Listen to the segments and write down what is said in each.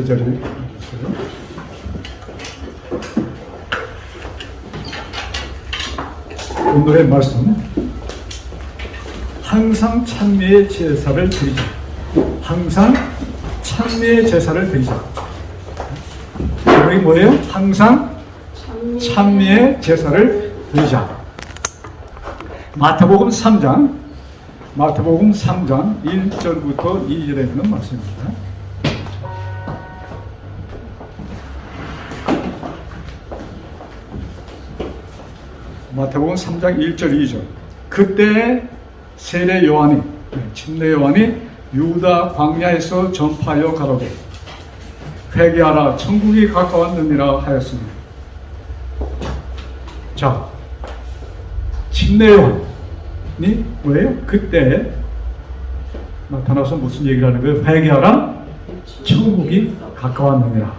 제자리에 있어요. 오늘의 말씀, 항상 찬미의 제사를 드리자. 항상 찬미의 제사를 드리자. 여기 뭐예요? 항상 찬미의 제사를 드리자. 마태복음 3장 1절부터 2절에 있는 말씀입니다. 마태복음 3장 1절 2절. 그때 세례 요한이, 침례 요한이 유다 광야에서 전파하여 가로되 회개하라 천국이 가까웠느니라 하였습니다. 자, 침례 요한이 뭐예요? 그때 나타나서 무슨 얘기를 하는 거예요? 회개하라 천국이 가까웠느니라.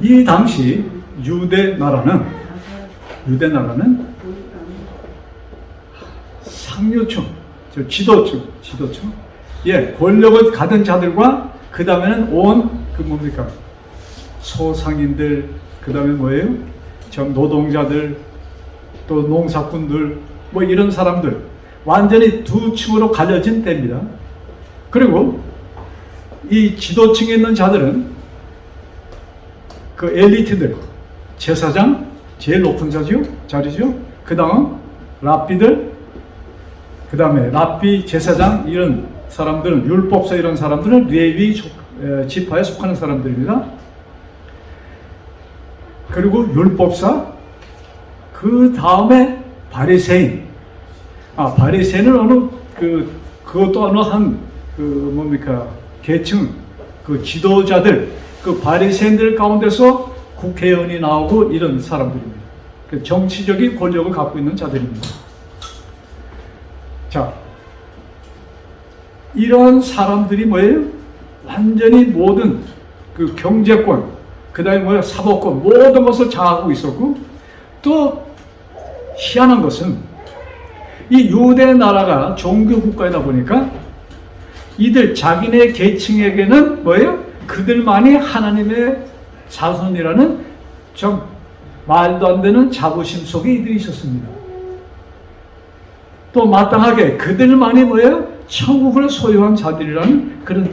이 당시 유대 나라는 상류층, 지도층, 예, 권력을 가진 자들과 그 다음에는 소상인들, 그 다음에 뭐예요? 노동자들, 또 농사꾼들, 뭐 이런 사람들, 완전히 두 층으로 갈려진 때입니다. 그리고 이 지도층에 있는 자들은 그 엘리트들, 제사장, 제일 높은 자리죠. 그 다음 랍비들, 그 다음에 랍비, 제사장 이런 사람들은, 율법사 이런 사람들은 레위 지파에 속하는 사람들입니다. 그리고 율법사, 그 다음에 바리새인. 바리새인은 그것도 어느 한 계층, 그 지도자들, 그 바리새인들 가운데서 국회의원이 나오고 이런 사람들입니다. 정치적인 권력을 갖고 있는 자들입니다. 자, 이런 사람들이 뭐예요? 완전히 모든 그 경제권, 그 다음에 사법권, 모든 것을 장악하고 있었고, 또 희한한 것은 이 유대 나라가 종교 국가이다 보니까 이들 자기네 계층에게는 뭐예요? 그들만이 하나님의 자손이라는 좀 말도 안 되는 자부심 속에 이들이 있었습니다. 또 마땅하게 그들만이 뭐예요? 천국을 소유한 자들이라는 그런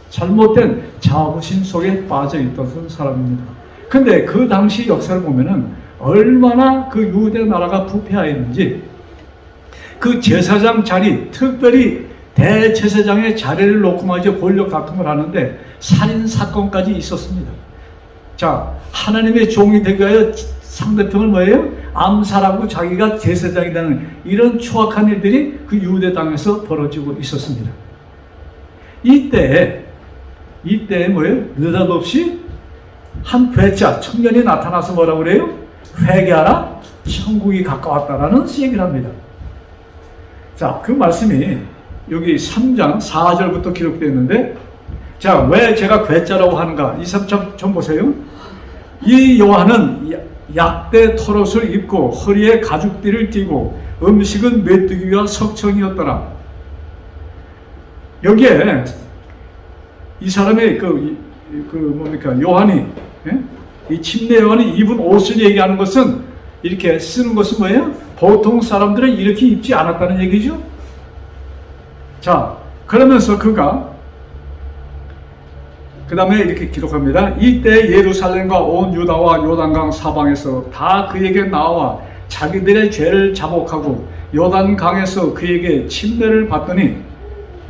잘못된 자부심 속에 빠져 있던 사람입니다. 근데 그 당시 역사를 보면은 얼마나 그 유대 나라가 부패하였는지, 그 제사장 자리, 특별히 대제사장의 자리를 놓고 말이죠, 권력 다툼을 하는데 살인 사건까지 있었습니다. 자, 하나님의 종이 되기 위하여 상대편을 뭐예요? 암살하고 자기가 제사장이 되는 이런 추악한 일들이 그 유대 땅에서 벌어지고 있었습니다. 이때 뭐예요? 느닷없이 한 괴짜 청년이 나타나서 뭐라고 그래요? 회개하라, 천국이 가까웠다라는 얘기를 합니다. 자, 그 말씀이 여기 3장 4절부터 기록되어 있는데, 자, 왜 제가 괴짜라고 하는가? 이 3장 좀 보세요. 이 요한은 약대 털옷을 입고 허리에 가죽띠를 띠고 음식은 메뚜기와 석청이었더라. 여기에 이 사람의 요한이, 이 침례 요한이 입은 옷을 얘기하는 것은, 이렇게 쓰는 것은 뭐예요? 보통 사람들은 이렇게 입지 않았다는 얘기죠. 자, 그러면서 그가 그 다음에 이렇게 기록합니다. 이때 예루살렘과 온 유다와 요단강 사방에서 다 그에게 나와 자기들의 죄를 자복하고 요단강에서 그에게 침례를 받더니,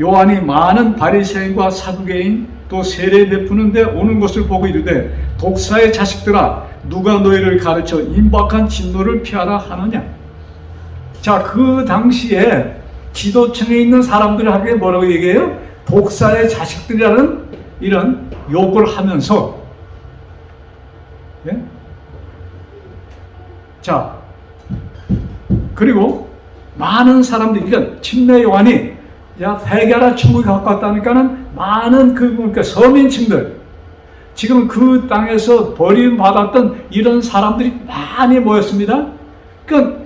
요한이 많은 바리새인과 사두개인 또 세례 베푸는데 오는 것을 보고 이르되, 독사의 자식들아, 누가 너희를 가르쳐 임박한 진노를 피하라 하느냐. 자, 그 당시에 지도층에 있는 사람들에게 뭐라고 얘기해요? 독사의 자식들이라는 이런 욕을 하면서, 예? 자, 그리고 많은 사람들이, 그러니까 침례 요한이 회개하라 천국이 가까웠다니까는 많은 서민층들, 지금 그 땅에서 버림받았던 이런 사람들이 많이 모였습니다. 그러니까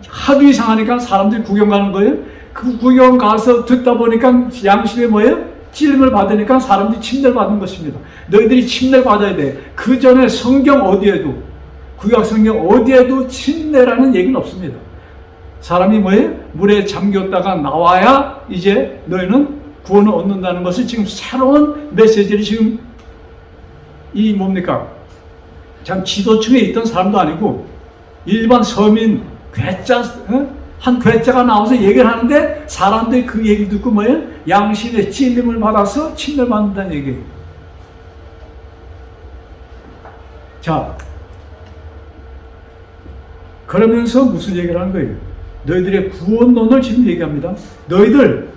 하도 이상하니까 사람들이 구경 가는 거예요. 그 구경 가서 듣다 보니까 양심에 뭐예요? 찔림을 받으니까 사람들이 침례를 받는 것입니다. 너희들이 침례를 받아야 돼. 그 전에 성경 어디에도, 구약 성경 어디에도 침례라는 얘기는 없습니다. 사람이 뭐예요? 물에 잠겼다가 나와야 이제 너희는 구원을 얻는다는 것을 지금 새로운 메시지를 지금 이 뭡니까? 참 지도층에 있던 사람도 아니고 일반 서민 괴짜, 한 괴짜가 나와서 얘기를 하는데 사람들이 그 얘기 듣고 뭐예요? 양심의 찔림을 받아서 침례를 받는다는 얘기예요. 자, 그러면서 무슨 얘기를 하는 거예요? 너희들의 구원론을 지금 얘기합니다. 너희들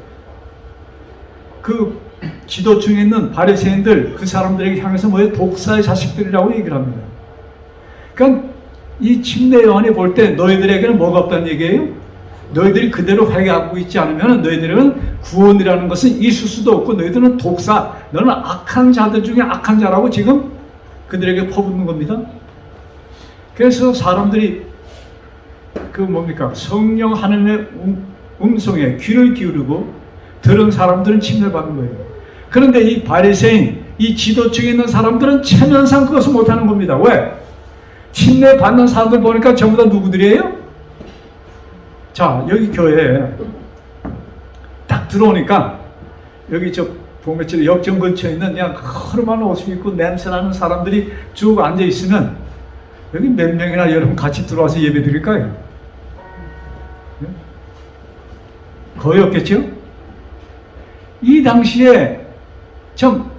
그 지도층에 있는 바리새인들 그 사람들에게 향해서 뭐예요? 독사의 자식들이라고 얘기를 합니다. 그러니까 이 침례 요한이 볼 때 너희들에게는 뭐가 없다는 얘기예요? 너희들이 그대로 회개하고 있지 않으면 너희들은 구원이라는 것은 있을 수도 없고 너희들은 독사, 너는 악한 자들 중에 악한 자라고 지금 그들에게 퍼붓는 겁니다. 그래서 사람들이 그 뭡니까? 성령 하나님의 음성에 귀를 기울이고 들은 사람들은 침례를 받는 거예요. 그런데 이 바리새인, 이 지도층에 있는 사람들은 체면상 그것을 못하는 겁니다. 왜? 침례 받는 사람들 보니까 전부 다 누구들이에요? 자, 여기 교회에 딱 들어오니까 여기 저 봉배철 역전 근처에 있는 그냥 허름한 옷을 입고 냄새나는 사람들이 쭉 앉아 있으면 여기 몇 명이나 여러분 같이 들어와서 예배 드릴까요? 거의 없겠죠? 이 당시에 좀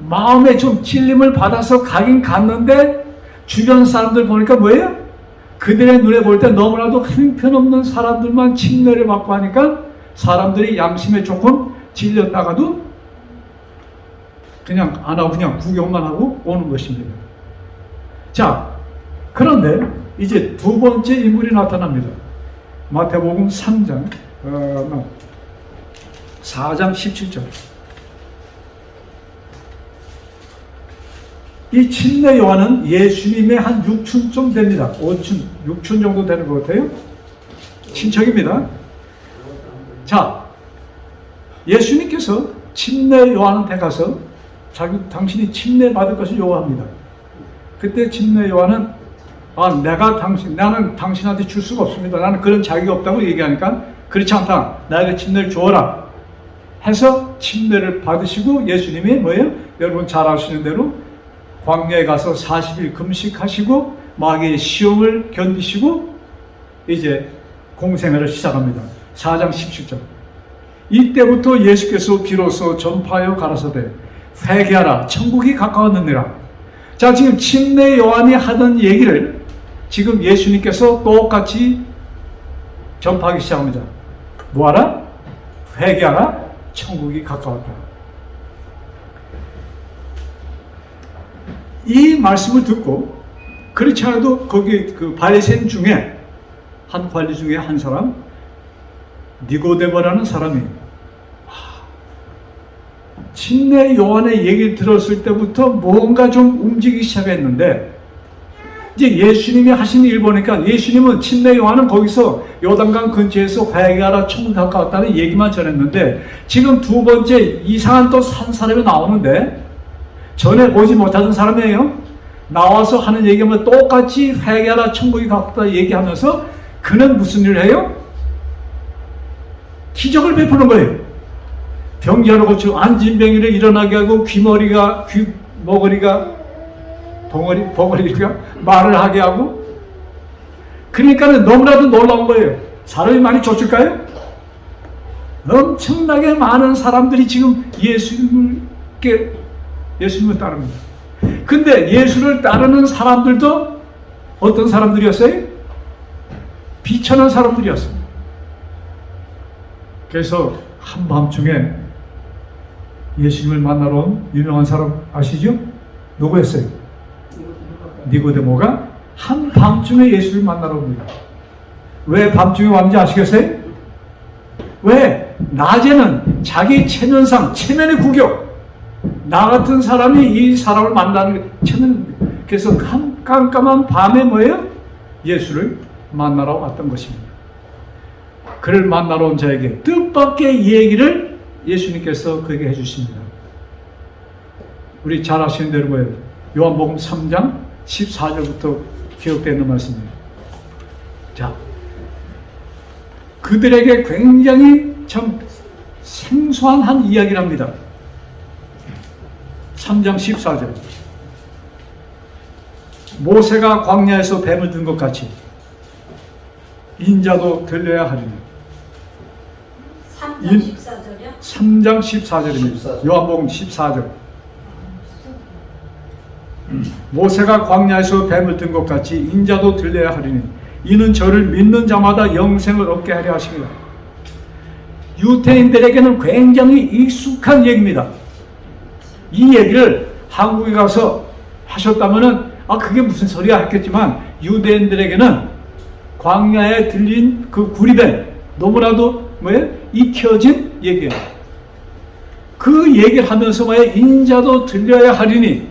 마음에 좀 찔림을 받아서 가긴 갔는데 주변 사람들 보니까 뭐예요? 그들의 눈에 볼 때 너무나도 형편없는 사람들만 침례를 받고 하니까 사람들이 양심에 조금 질렸다가도 그냥 안 하고 그냥 구경만 하고 오는 것입니다. 자, 그런데 이제 두 번째 인물이 나타납니다. 마태복음 3장 4장 17절. 이 침례 요한은 예수님의 한 6촌 됩니다. 5촌, 6촌 정도 되는 것 같아요. 친척입니다. 자, 예수님께서 침례 요한한테 가서 당신이 침례 받을 것을 요구합니다. 그때 침례 요한은 나는 당신한테 줄 수가 없습니다. 나는 그런 자격이 없다고 얘기하니까 그렇지 않다. 나에게 침례를 주어라. 해서 침례를 받으시고 예수님이 뭐예요? 여러분 잘 아시는 대로 광야에 가서 40일 금식하시고 마귀의 시험을 견디시고 이제 공생애를 시작합니다. 4장 17절. 이때부터 예수께서 비로소 전파하여 가라사대 회개하라 천국이 가까웠느니라. 자, 지금 침례 요한이 하던 얘기를 지금 예수님께서 똑같이 전파하기 시작합니다. 뭐하라? 회개하라 천국이 가까웠다. 이 말씀을 듣고 그렇지 않아도 거기 그 바리새인 중에 한 관리 중에 한 사람 니고데모라는 사람이 침례 요한의 얘기를 들었을 때부터 뭔가 좀 움직이기 시작했는데 이제 예수님이 하신 일 보니까 예수님은 침례 요한은 거기서 요단강 근처에서 회개하라 천국 가까웠다는 얘기만 전했는데 지금 두 번째 이상한 또 한 사람이 나오는데 전에 보지 못하던 사람이에요. 나와서 하는 얘기하면 똑같이 회개하라 천국이 가깝다 얘기하면서 그는 무슨 일을 해요? 기적을 베푸는 거예요. 병자를 고치고 안진뱅이를 일어나게 하고 귀머리가 귀머거리가 버거리가 말을 하게 하고 그러니까는 너무나도 놀라운 거예요. 사람이 많이 쫓을까요? 엄청나게 많은 사람들이 지금 예수님을 따릅니다. 근데 예수를 따르는 사람들도 어떤 사람들이었어요? 비천한 사람들이었습니다. 그래서 한밤중에 예수님을 만나러 온 유명한 사람 아시죠? 누구였어요? 니고데모가 한밤중에 예수를 만나러 옵니다. 왜 밤중에 왔는지 아시겠어요? 왜? 낮에는 자기 체면상 체면의 구경 나 같은 사람이 이 사람을 만나는 체면 그래서 깜깜한 밤에 뭐예요? 예수를 만나러 왔던 것입니다. 그를 만나러 온 자에게 뜻밖의 얘기를 예수님께서 그에게 해주십니다. 우리 잘 아시는 대로 뭐예요? 요한복음 3장 14절부터 기록되는 말씀이에요. 자, 그들에게 굉장히 참 생소한 한 이야기랍니다. 3장 14절. 모세가 광야에서 뱀을 든 것 같이 인자도 들려야 하리니. 3장 14절이요? 3장 14절입니다. 요한복음 14절. 모세가 광야에서 뱀을 든 것 같이 인자도 들려야 하리니 이는 저를 믿는 자마다 영생을 얻게 하려 하십니다. 유대인들에게는 굉장히 익숙한 얘기입니다. 이 얘기를 한국에 가서 하셨다면은 그게 무슨 소리야 했겠지만 유대인들에게는 광야에 들린 그 구리뱀 너무나도 익혀진 얘기예요. 그 얘기를 하면서 인자도 들려야 하리니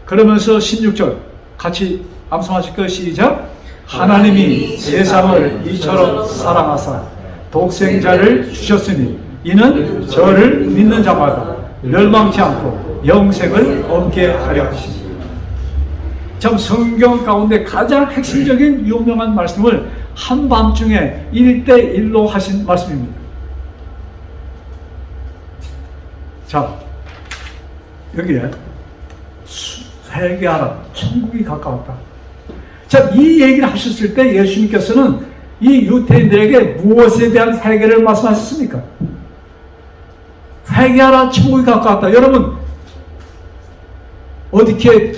그러면서 16절 같이 암송하실까요? 시작. 하나님이 세상을 이처럼 사랑하사 독생자를 주셨으니 이는 저를 믿는 자마다 멸망치 않고 영생을 얻게 하려 하시니. 참 성경 가운데 가장 핵심적인 유명한 말씀을 한밤중에 1대1로 하신 말씀입니다. 자, 여기에 회개하라, 천국이 가까웠다. 자, 이 얘기를 하셨을 때 예수님께서는 이 유대인들에게 무엇에 대한 회개를 말씀하셨습니까? 회개하라, 천국이 가까웠다. 여러분 어떻게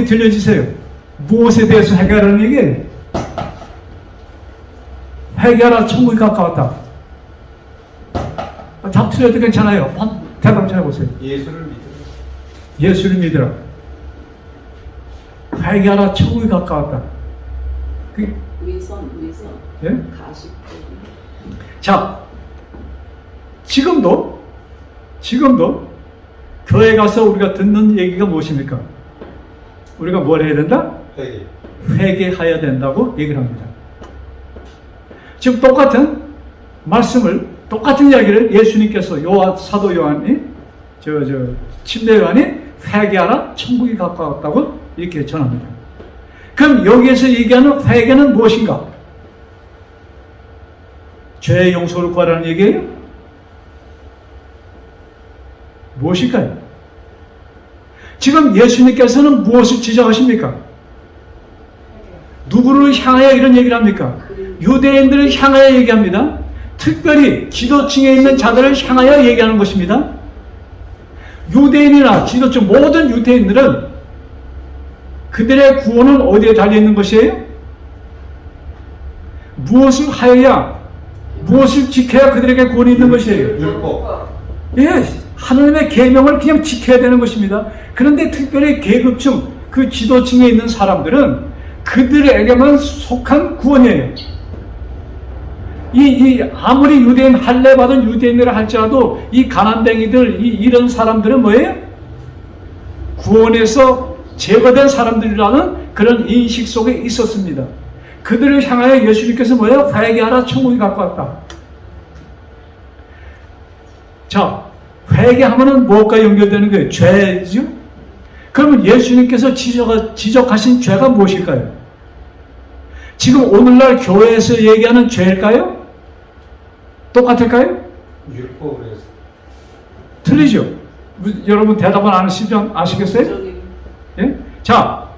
들려지세요? 무엇에 대해서 회개하라는 얘기예요? 회개하라, 천국이 가까웠다. 답 틀려도 괜찮아요. 대답 좀 해보세요. 예수를 믿으라. 예수를 믿으라. 회개하라, 천국이 가까웠다. 위선 예? 가십. 자, 지금도 교회 가서 우리가 듣는 얘기가 무엇입니까? 우리가 뭘 해야 된다? 회개해야 된다고 얘기를 합니다. 지금 똑같은 말씀을, 똑같은 이야기를 예수님께서 사도 요한이, 침례 요한이 회개하라, 천국이 가까웠다고 이렇게 전합니다. 그럼 여기에서 얘기하는 회개는 무엇인가? 죄의 용서를 구하라는 얘기예요? 무엇일까요? 지금 예수님께서는 무엇을 지적하십니까? 누구를 향하여 이런 얘기를 합니까? 유대인들을 향하여 얘기합니다. 특별히 지도층에 있는 자들을 향하여 얘기하는 것입니다. 유대인이나 지도층 모든 유대인들은 그들의 구원은 어디에 달려있는 것이에요? 무엇을 하여야, 무엇을 지켜야 그들에게 구원이 있는 것이에요? 율법. 예, 하나님의 계명을 그냥 지켜야 되는 것입니다. 그런데 특별히 계급층, 그 지도층에 있는 사람들은 그들에게만 속한 구원이에요. 아무리 유대인, 할례 받은 유대인이라 할지라도 이 가난뱅이들, 이런 사람들은 뭐예요? 구원에서 제거된 사람들이라는 그런 인식 속에 있었습니다. 그들을 향하여 예수님께서 뭐예요? 회개하라, 천국이 가까웠다. 자, 회개하면은 무엇과 연결되는 거예요? 죄죠? 그러면 예수님께서 지적하신 죄가 무엇일까요? 지금 오늘날 교회에서 얘기하는 죄일까요? 똑같을까요? 율법을 해서. 틀리죠? 여러분 대답을 안 하시면 아시겠어요? 예? 자,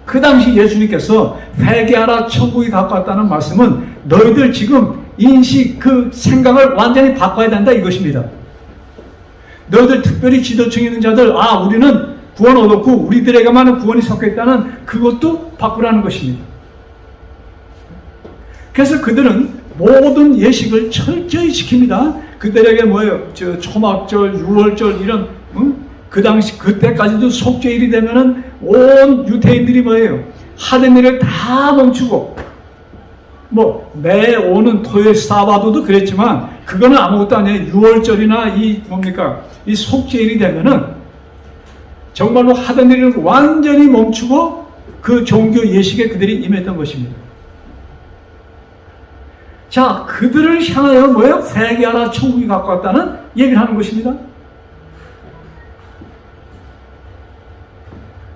그 당시 예수님께서 회개하라, 천국이 가까웠다는 말씀은 너희들 지금 인식, 그 생각을 완전히 바꿔야 된다 이것입니다. 너희들 특별히 지도층에 있는 자들, 우리는 구원 얻었고 우리들에게만 구원이 섞여 있다는 그것도 바꾸라는 것입니다. 그래서 그들은 모든 예식을 철저히 지킵니다. 그들에게 뭐예요? 초막절, 유월절 이런 그 당시 그때까지도 속죄일이 되면은 온 유대인들이 뭐예요? 하던 일을 다 멈추고 매 오는 토요일 사바도도 그랬지만 그거는 아무것도 아니에요. 유월절이나 이 속죄일이 되면은 정말로 하던 일을 완전히 멈추고 그 종교 예식에 그들이 임했던 것입니다. 자, 그들을 향하여 뭐예요? 회개하라, 천국이 가까웠다는 얘기를 하는 것입니다.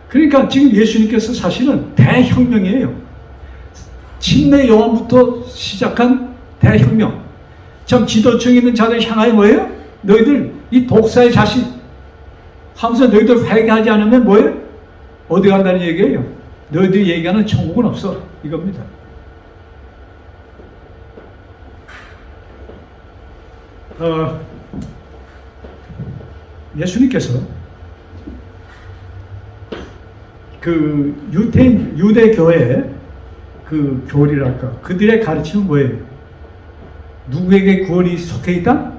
그러니까 지금 예수님께서 사실은 대혁명이에요. 침례 요한부터 시작한 대혁명. 참 지도층에 있는 자들 향하여 뭐예요? 너희들 이 독사의 자식 하면서 너희들 회개하지 않으면 뭐예요? 어디 간다는 얘기예요? 너희들이 얘기하는 천국은 없어. 이겁니다. 예수님께서 그 유대 교회 그 교리랄까 그들의 가르침은 뭐예요? 누구에게 구원이 속해 있다?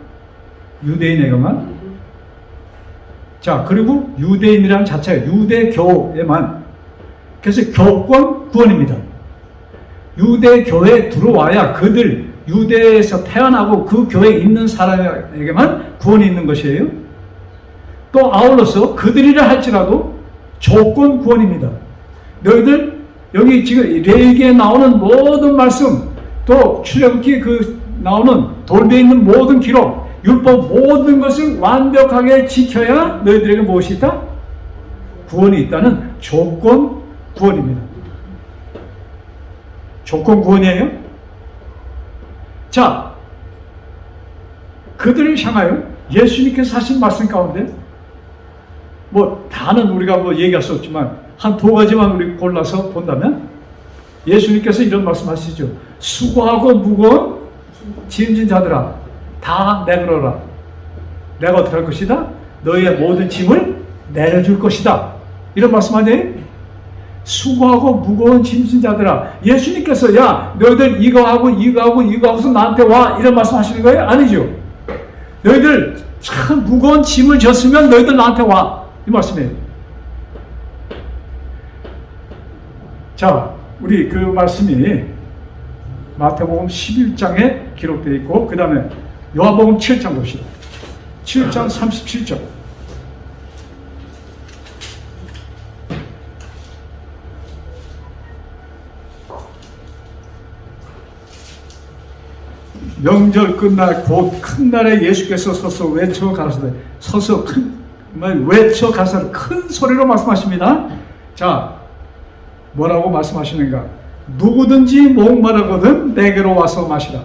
유대인에게만. 자, 그리고 유대인이라는 자체가 유대교에만. 그래서 교권 구원입니다. 유대교회에 들어와야 그들 유대에서 태어나고 그 교회에 있는 사람에게만 구원이 있는 것이에요. 또 아울러서 그들이라 할지라도 조건 구원입니다. 너희들 여기 지금 레위기에 나오는 모든 말씀, 또 출애굽기 그 나오는 돌배에 있는 모든 기록, 율법 모든 것을 완벽하게 지켜야 너희들에게 무엇이 있다? 구원이 있다는 조건 구원입니다. 조건 구원이에요. 자, 그들을 향하여 예수님께서 하신 말씀 가운데 뭐 다는 우리가 뭐 얘기할 수 없지만 한 두 가지만 우리 골라서 본다면 예수님께서 이런 말씀하시죠. 수고하고 무거운 짐진 자들아 다 내걸어라. 내가 어떻게 할 것이다? 너희의 모든 짐을 내려줄 것이다. 이런 말씀 아니에요? 수고하고 무거운 짐진 자들아. 예수님께서 야 너희들 이거 하고 이거 하고서 나한테 와. 이런 말씀 하시는 거예요? 아니죠. 너희들 참 무거운 짐을 졌으면 너희들 나한테 와. 이 말씀이에요. 자, 우리 그 말씀이 마태복음 11장에 기록되어 있고 그 다음에 요한복음 7장 봅시다. 7장 37절. 명절 끝날 곧 큰 날에 예수께서 서서 외쳐 가라사대 서서 외쳐 가라사대 큰 소리로 말씀하십니다. 자, 뭐라고 말씀하시는가? 누구든지 목마르거든 내게로 와서 마시라.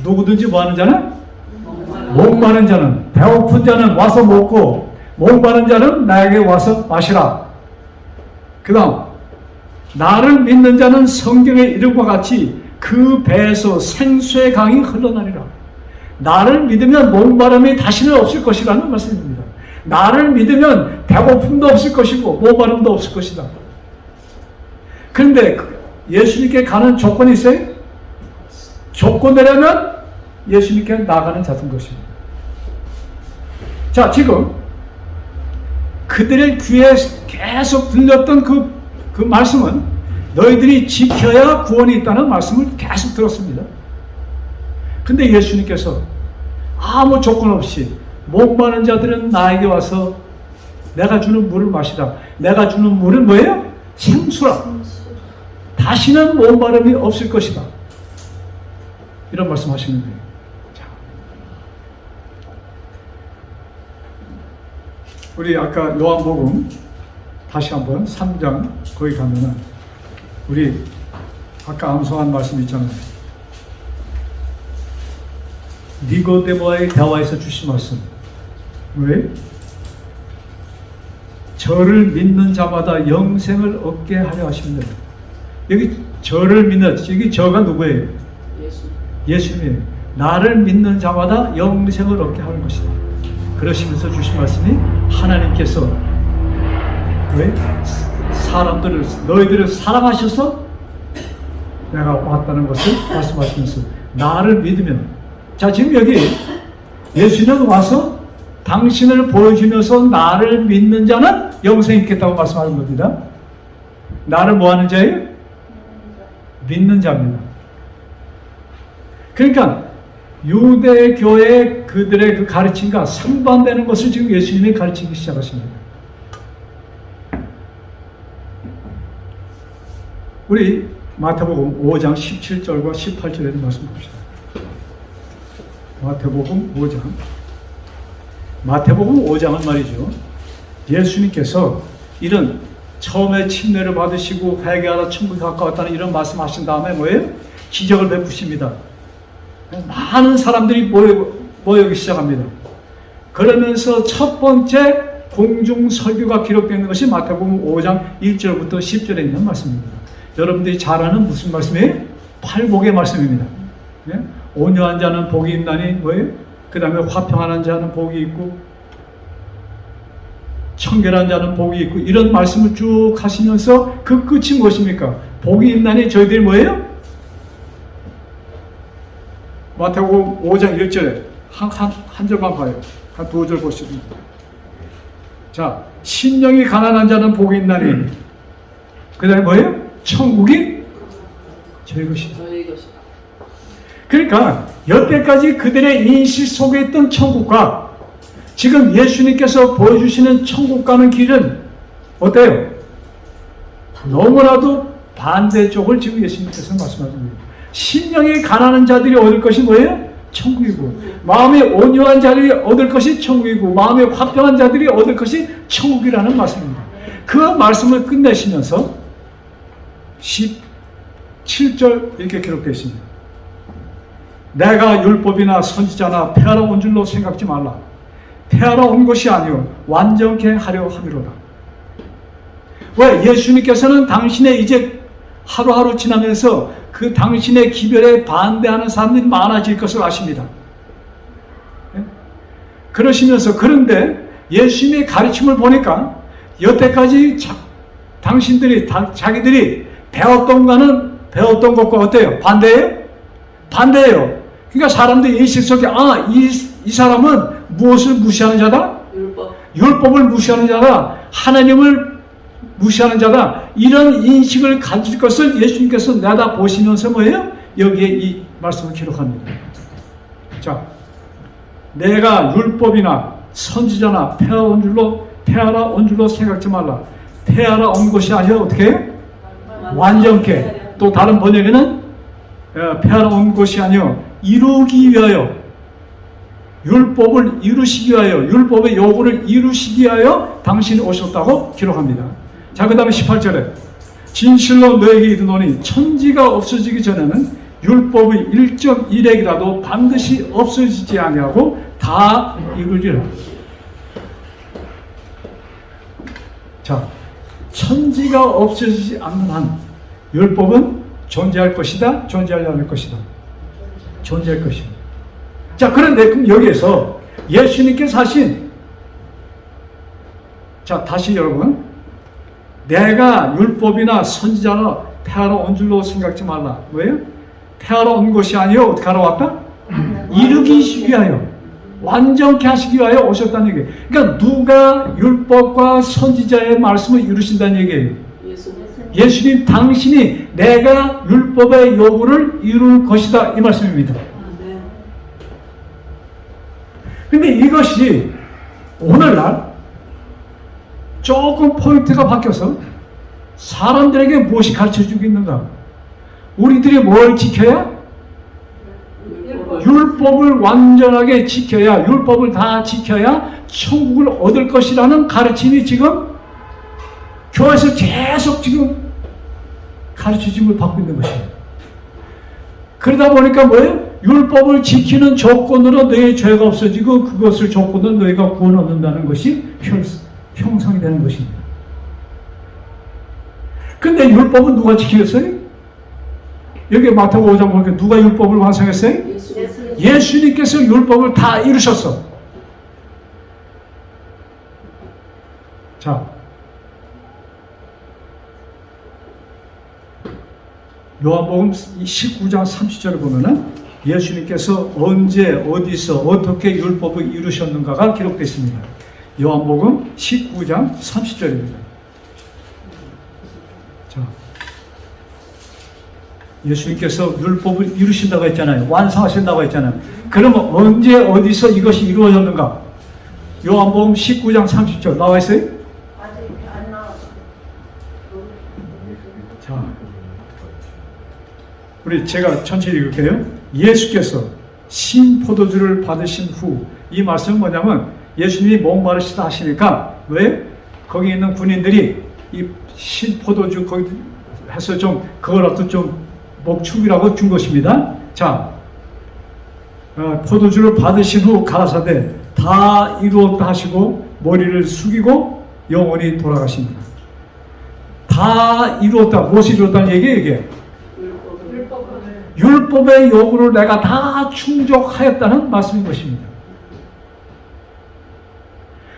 누구든지 뭐하는 자는? 목마른 자는, 배고픈 자는 와서 먹고 목마른 자는 나에게 와서 마시라. 그 다음 나를 믿는 자는 성경에 이름과 같이 그 배에서 생수의 강이 흘러나리라. 나를 믿으면 목마름이 다시는 없을 것이라는 말씀입니다. 나를 믿으면 배고픔도 없을 것이고 목마름도 없을 것이다. 그런데 예수님께 가는 조건이 있어요? 조건되려면 예수님께 나가는 자인 것입니다. 자, 지금 그들의 귀에 계속 들렸던 그 말씀은 너희들이 지켜야 구원이 있다는 말씀을 계속 들었습니다. 근데 예수님께서 아무 조건 없이 목마른 자들은 나에게 와서 내가 주는 물을 마시라. 내가 주는 물은 뭐예요? 생수라. 다시는 목마름이 없을 것이다. 이런 말씀 하시는 거예요. 자, 우리 아까 요한복음 다시 한번 3장 거기 가면은 우리 아까 암송한 말씀 있잖아요. 니고데모와의 대화에서 주신 말씀. 왜? 저를 믿는 자마다 영생을 얻게 하려 하십니다. 여기 저를 믿는, 여기 저가 누구예요? 예수님이에요. 나를 믿는 자마다 영생을 얻게 하는 것이다. 그러시면서 주신 말씀이 하나님께서 왜? 사람들을, 너희들을 사랑하셔서 내가 왔다는 것을 말씀하시면서 나를 믿으면, 자, 지금 여기 예수님은 와서 당신을 보여주면서 나를 믿는 자는 영생이 있겠다고 말씀하는 겁니다. 나를 뭐 하는 자예요? 믿는 자입니다. 그러니까 유대교회 그들의 그 가르침과 상반되는 것을 지금 예수님이 가르치기 시작하십니다. 우리 마태복음 5장 17절과 18절에 말씀 봅시다. 마태복음 5장. 마태복음 5장은 말이죠. 예수님께서 이런 처음에 침례를 받으시고 회개하라 천국이 가까웠다는 이런 말씀하신 다음에 뭐예요? 기적을 베푸십니다. 많은 사람들이 모여기 시작합니다. 그러면서 첫 번째 공중 설교가 기록되어 있는 것이 마태복음 5장 1절부터 10절에 있는 말씀입니다. 여러분들이 잘 아는 무슨 말씀이에요? 팔복의 말씀입니다. 예? 온유한 자는 복이 있나니 뭐예요? 그 다음에 화평하는 자는 복이 있고 청결한 자는 복이 있고 이런 말씀을 쭉 하시면서 그 끝이 무엇입니까? 복이 있나니 저희들이 뭐예요? 마태복음 5장 1절에 한 절만 봐요. 한 두 절 보시면. 자, 심령이 가난한 자는 복이 있나니 그 다음에 뭐예요? 천국이 저희 것이다. 저희 것이다. 그러니까 여태까지 그들의 인식 속에 있던 천국과 지금 예수님께서 보여주시는 천국 가는 길은 어때요? 너무나도 반대쪽을 지금 예수님께서 말씀하십니다. 심령이 가난한 자들이 얻을 것이 뭐예요? 천국이고, 마음이 온유한 자들이 얻을 것이 천국이고, 마음이 화평한 자들이 얻을 것이 천국이라는 말씀입니다. 그 말씀을 끝내시면서 17절 이렇게 기록되어 있습니다. 내가 율법이나 선지자나 폐하러 온 줄로 생각지 말라. 폐하러 온 것이 아니요 완전케 하려 함이로다. 왜? 예수님께서는 당신의 이제 하루하루 지나면서 그 당신의 기별에 반대하는 사람들이 많아질 것을 아십니다. 그러시면서 그런데 예수님의 가르침을 보니까 여태까지 당신들이 자기들이 배웠던 것과 어때요? 반대예요? 반대예요. 그러니까 사람들이 인식 속에 이 사람은 무엇을 무시하는 자다? 율법을 무시하는 자다. 하나님을 무시하는 자다. 이런 인식을 가질 것을 예수님께서 내다보시면서 뭐예요? 여기에 이 말씀을 기록합니다. 자, 내가 율법이나 선지자나 폐하라 온 줄로 생각지 말라. 폐하라 온 것이 아니라 어떻게 해요? 완전케. 또 다른 번역에는 폐하러 온 것이 아니요 이루기 위하여, 율법을 이루시기 위하여, 율법의 요구를 이루시기 위하여 당신이 오셨다고 기록합니다. 자, 그 다음에 18절에 진실로 너에게 이르노니 천지가 없어지기 전에는 율법의 1.1핵이라도 반드시 없어지지 아니하고 다 이루리라. 자, 천지가 없어지지 않는 한 율법은 존재할 것이다, 존재하지 않을 것이다. 존재할 것이다. 자, 그런데 그럼 여기에서 예수님께서 하신, 자, 다시 여러분, 내가 율법이나 선지자나 폐하러 온 줄로 생각지 말라. 왜요? 폐하러 온 것이 아니요 어떻게 하러 왔다? 이루기 위하여, 완전케 하시기 위하여 오셨다는 얘기예요. 그러니까 누가 율법과 선지자의 말씀을 이루신다는 얘기예요? 예수님 당신이 내가 율법의 요구를 이룰 것이다, 이 말씀입니다. 근데 이것이 오늘날 조금 포인트가 바뀌어서 사람들에게 무엇이 가르쳐주고 있는가? 우리들이 뭘 지켜야? 율법을 완전하게 지켜야, 율법을 다 지켜야 천국을 얻을 것이라는 가르침이 지금 교회에서 계속 지금 가르쳐짐을 받고 있는 것이에요. 그러다 보니까 뭐예요? 율법을 지키는 조건으로 너의 죄가 없어지고 그것을 조건으로 너희가 구원 얻는다는 것이 형성이 되는 것입니다. 근데 율법은 누가 지키겠어요? 여기 마태복음 5장 보니까 누가 율법을 완성했어요? 예수님께서 율법을 다 이루셨어. 자, 요한복음 19장 30절을 보면은 예수님께서 언제, 어디서, 어떻게 율법을 이루셨는가가 기록되어 있습니다. 요한복음 19장 30절입니다. 자, 예수님께서 율법을 이루신다고 했잖아요. 완성하신다고 했잖아요. 그러면 언제, 어디서 이것이 이루어졌는가? 요한복음 19장 30절 나와 있어요? 아직 안 나왔어. 자, 제가 천천히 읽을게요. 예수께서 신 포도주를 받으신 후, 이 말씀은 뭐냐면 예수님이 목마르시다 하시니까 왜? 거기 있는 군인들이 이 신 포도주 거기 해서 좀 그걸 어떤 좀 목축이라고 준 것입니다. 자, 포도주를 받으신 후 가라사대 다 이루었다 하시고 머리를 숙이고 영원히 돌아가십니다. 다 이루었다. 무엇이 이루었다는 얘기예요, 이게? 율법의 요구를 내가 다 충족하였다는 말씀인 것입니다.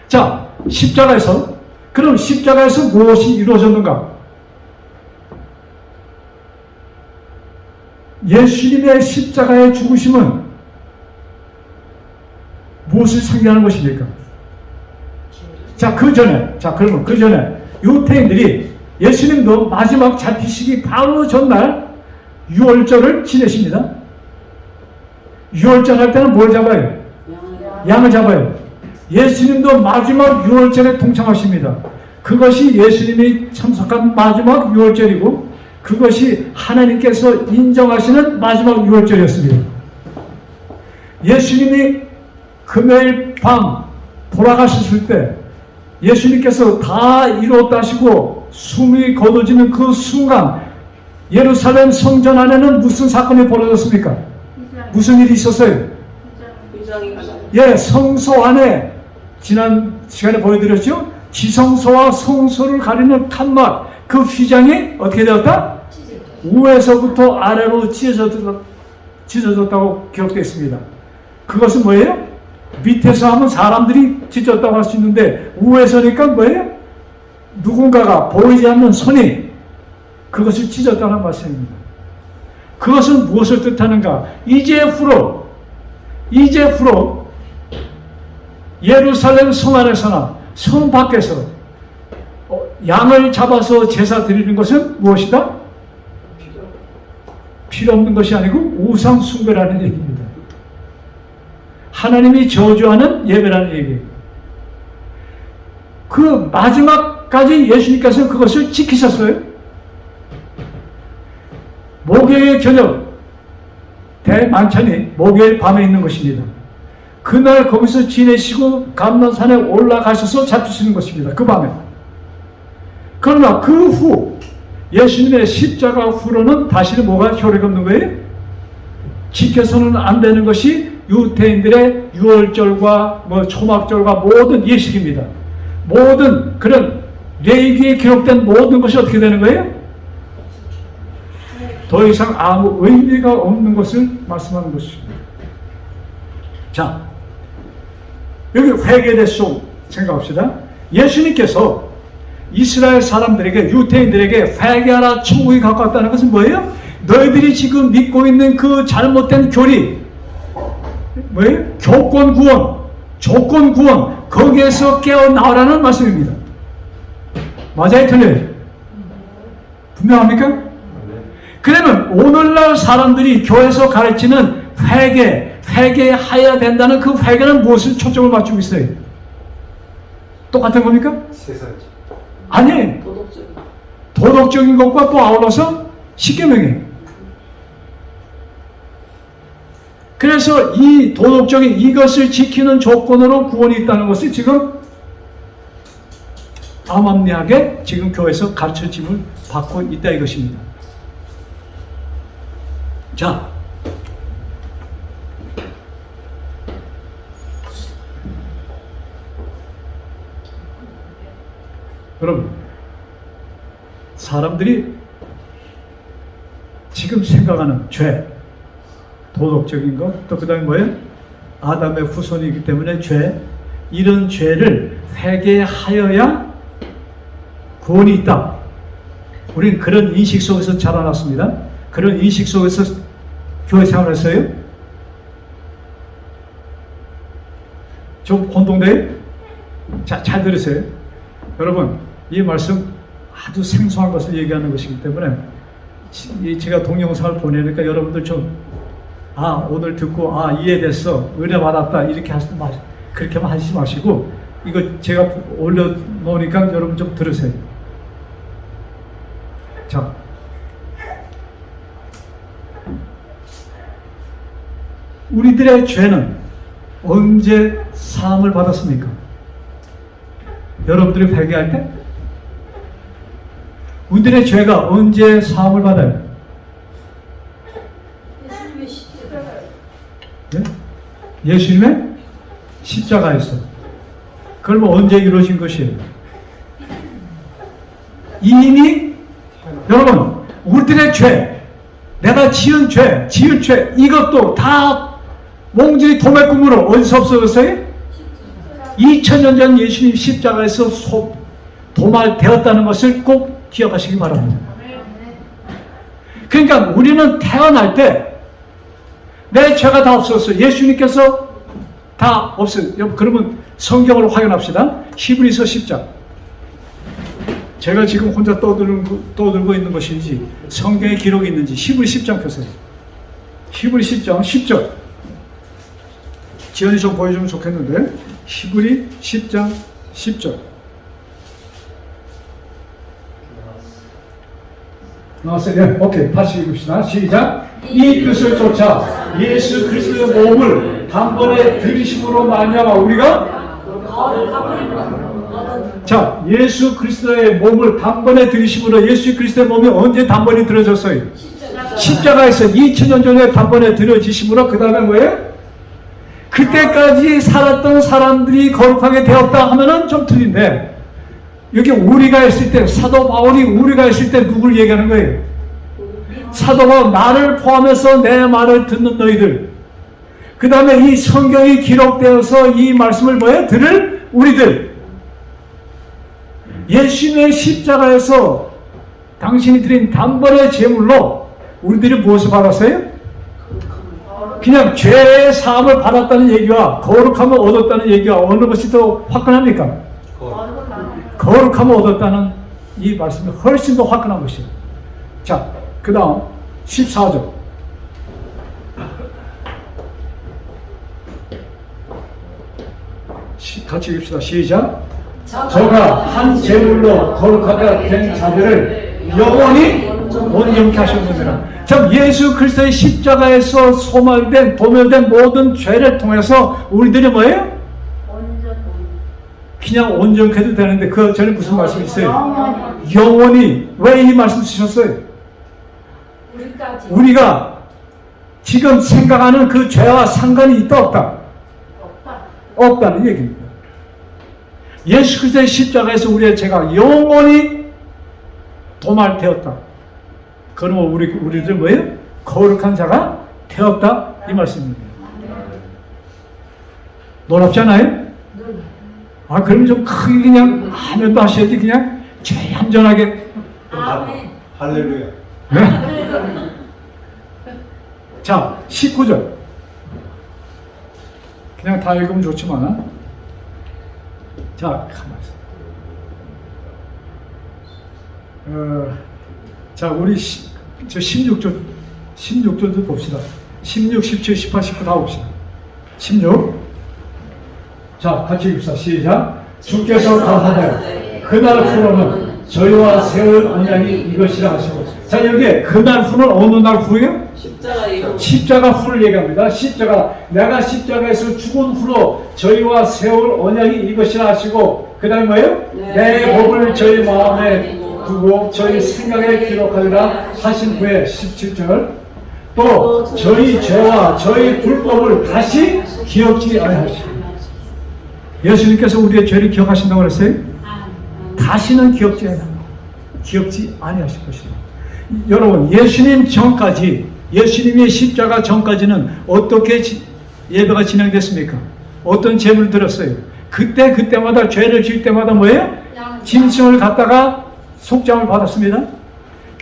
자, 십자가에서, 그럼 십자가에서 무엇이 이루어졌는가? 예수님의 십자가의 죽으심은 무엇을 상징하는 것입니까? 그러면 그 전에 유태인들이 예수님도 마지막 잡히시기 바로 전날 유월절을 지내십니다. 유월절 할 때는 뭘 잡아요? 양을 잡아요. 예수님도 마지막 유월절에 동참하십니다. 그것이 예수님이 참석한 마지막 유월절이고 그것이 하나님께서 인정하시는 마지막 유월절이었습니다. 예수님이 금요일 밤 돌아가셨을 때 예수님께서 다 이루었다 하시고 숨이 거둬지는 그 순간 예루살렘 성전 안에는 무슨 사건이 벌어졌습니까? 무슨 일이 있었어요? 예, 성소 안에 지난 시간에 보여드렸죠? 지성소와 성소를 가리는 칸막, 그 휘장이 어떻게 되었다? 우에서부터 아래로 찢어졌다고 기록되어 있습니다. 그것은 뭐예요? 밑에서 하면 사람들이 찢었다고 할 수 있는데 우에서니까 뭐예요? 누군가가 보이지 않는 손이 그것을 찢었다는 말씀입니다. 그것은 무엇을 뜻하는가? 이제 후로 예루살렘 성 안에서나 성 밖에서 양을 잡아서 제사 드리는 것은 무엇이다? 필요 없는 것이 아니고 우상 숭배라는 얘기입니다. 하나님이 저주하는 예배라는 얘기예요. 그 마지막까지 예수님께서 그것을 지키셨어요. 목요일 저녁 대만찬이 목요일 밤에 있는 것입니다. 그날 거기서 지내시고 감난산에 올라가셔서 잡히시는 것입니다. 그 밤에. 그러나 그 후 예수님의 십자가 후로는 다시는 뭐가 효력이 없는 거예요? 지켜서는 안 되는 것이 유태인들의 유월절과 초막절과 모든 예식입니다. 모든 그런 레위기에 기록된 모든 것이 어떻게 되는 거예요? 더 이상 아무 의미가 없는 것을 말씀하는 것입니다. 자, 여기 회개에 대해서 생각합시다. 예수님께서 이스라엘 사람들에게, 유태인들에게 회개하라 천국이 가까웠다는 것은 뭐예요? 너희들이 지금 믿고 있는 그 잘못된 교리, 뭐예요? 조건 구원, 거기에서 깨어나오라는 말씀입니다. 맞아요, 틀려요? 분명합니까? 그러면 오늘날 사람들이 교회에서 가르치는 회개해야 된다는 그 회개는 무엇을 초점을 맞추고 있어요? 똑같은 겁니까? 세상적. 아니, 도덕적인 것과 또 아울러서 십계명이에요. 그래서 이 도덕적인 이것을 지키는 조건으로 구원이 있다는 것을 지금 암암리하게 지금 교회에서 가르쳐짐을 받고 있다 이것입니다. 자, 여러분, 사람들이 지금 생각하는 죄, 도덕적인 것, 또 그 다음에 뭐예요? 아담의 후손이기 때문에 죄, 이런 죄를 회개하여야 구원이 있다. 우리는 그런 인식 속에서 자라났습니다. 그런 인식 속에서 교회 생활을 했어요? 좀 혼동돼요? 자, 잘 들으세요. 여러분, 이 말씀 아주 생소한 것을 얘기하는 것이기 때문에 제가 동영상을 보내니까 여러분들 좀 오늘 듣고 이해됐어, 은혜 받았다 이렇게 그렇게만 하시지 마시고 이거 제가 올려놓으니까 여러분 좀 들으세요. 자, 우리들의 죄는 언제 사함을 받았습니까? 여러분들이 회개할 때? 우리들의 죄가 언제 사함을 받아요? 예수님의 십자가. 네? 예수님의 십자가에서. 그러면 언제 이루어진 것이에요? 이미 여러분 우리들의 죄, 내가 지은 죄, 이것도 다 몽둥이 도매금으로 어디서 없어졌어요? 2000년 전 예수님 십자가에서 도말되었다는 것을 꼭 기억하시기 바랍니다. 그러니까 우리는 태어날 때 내 죄가 다 없었어요. 예수님께서 다 없어요. 그러면 성경을 확인합시다. 히브리서 10장. 제가 지금 혼자 떠들고 있는 것인지 성경에 기록이 있는지 히브리 10장 펴세요. 히브리 10장 10절. 지연이 좀 보여주면 좋겠는데 히브리 10장 10절. 나왔어요? 네. 오케이. 다시 읽읍시다. 시작. 이 뜻을 쫓아 예수 그리스도의 몸을 단번에 들이심으로 말미암아 우리가 자, 예수 그리스도의 몸을 단번에 들이심으로 예수 그리스도의 몸이 언제 단번에 들어졌어요? 십자가에서 2000년 전에 단번에 들어지심으로 그 다음에 뭐예요? 그때까지 살았던 사람들이 거룩하게 되었다 하면은 좀 틀린데 여기 우리가 있을 때 사도 바울이 우리가 있을 때 누굴 얘기하는 거예요? 사도 바울 나를 포함해서 내 말을 듣는 너희들 그 다음에 이 성경이 기록되어서 이 말씀을 뭐예요? 들을 우리들 예수님의 십자가에서 당신이 드린 단번의 제물로 우리들이 무엇을 받았어요? 그냥 죄의 사함을 받았다는 얘기와 거룩함을 얻었다는 얘기와 어느 것이 더 화끈합니까? 거룩함을 얻었다는 이 말씀이 훨씬 더 화끈한 것이에요. 자, 그 다음 14절. 같이 읽읍시다. 시작. 저가 한 제물로 거룩하게 된 자들을 영원히 온전케 하셨느니라. 참 예수 그리스도의 십자가에서 소멸된 도멸된 모든 죄를 통해서 우리들이 뭐예요? 그냥 온전케도 되는데 그 전에 무슨 말씀이 있어요? 영원히. 왜 이 말씀 쓰셨어요? 우리가 지금 생각하는 그 죄와 상관이 있다 없다? 없다는 얘기입니다. 예수 그리스도의 십자가에서 우리의 죄가 영원히 도말되었다. 그러면 우리들 뭐예요? 거룩한 자가 되었다 이 말씀입니다. 놀랍지 않아요? 아 그럼 좀 크게 그냥 아멘도 하셔야지 그냥 얌전하게. 아멘. 할렐루야. 네? 자 19절. 그냥 다 읽으면 좋지만 자 가만히 있어. 자 우리 저 16절도 봅시다. 16, 17, 18, 19 다 봅시다. 16. 자 같이 읽읍시다. 시작. 주께서 가하되 그날 후로는 저희와 세울 언약이 이것이라 하시고. 자 여기에 그날 후는 어느 날 후예요? 십자가 후를 얘기합니다. 십자가 내가 십자가에서 죽은 후로 저희와 세울 언약이 이것이라 하시고 그 다음에 뭐예요? 내 법을 저희 마음에 두고 저희 생각에 기록하리라 하신 후에 17절 또 저희 죄와 저희 불법을 다시 기억지 아니하시고. 예수님께서 우리의 죄를 기억하신다고 그랬어요? 다시는 기억지 아니하실 것이다. 여러분 예수님 전까지 예수님의 십자가 전까지는 어떻게 예배가 진행됐습니까? 어떤 제물을 드렸어요? 그때마다 죄를 지을 때마다 뭐예요? 짐승을 갖다가 속죄함을 받았습니다.